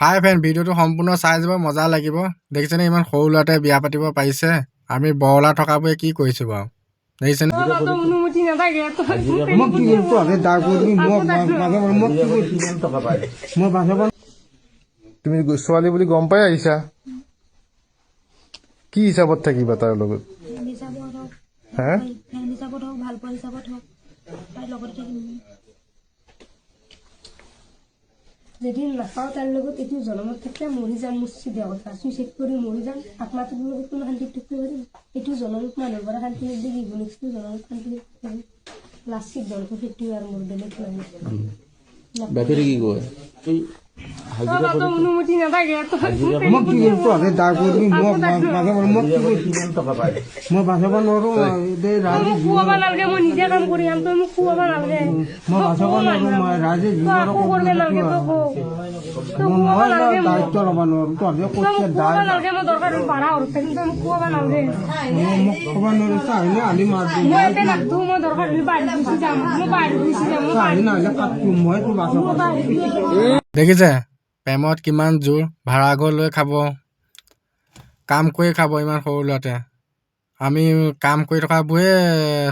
হাই friend, ভিডিঅ'টো সম্পূৰ্ণ চাই যাব, মজা লাগিব। দেখিছেনে ইমান সৰু ল'ৰাটোৱে বিয়া পাতিব পাৰিছে। আমি বৰলা থকাবোৰে কি কৰিছোঁ বাৰু, দেখিছেনে? তুমি ছোৱালী বুলি গম পাই আহিছা, কি হিচাপত থাকিবা তাৰ লগত? হা? যদি নাখাওঁ তাৰ লগত এইটো জনমত থাকিলে মৰি যাম, মোৰ চিধা কথা, চুইচাইড কৰি মৰি যাম। আত্মাটোৰ লগত কোনো শান্তি থাকিব পাৰিম? এইটো জনমত মানুহৰ পৰা শান্তি নিদিয়ে, নেক্সটটো জনমত শান্তি লাচিত ধৰক সেইটো আৰু মোৰ বেলেগ বাপেৰে কি কয়? অনুমতি নাথাকে মই নিজে কাম কৰি আম, তই মোক খুৱাব নালাগে। দেখিছে প্ৰেমত কিমান জোৰ, ভাড়া ঘৰ লৈ খাব, কাম কৰি খাব ইমান সৰু ল'ৰাটোৱে। আমি কাম কৰি থকাবোৰে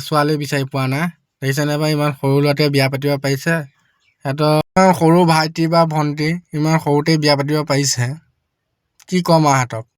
ছোৱালী বিচাৰি পোৱা নাই। দেখিছেনে বাৰু ইমান সৰু ল'ৰাটোৱে বিয়া পাতিব পাৰিছে। সিহঁতৰ সৰু ভাইটি বা ভণ্টি ইমান সৰুতে বিয়া পাতিব পাৰিছে, কি ক'ম আৰু সিহঁতক।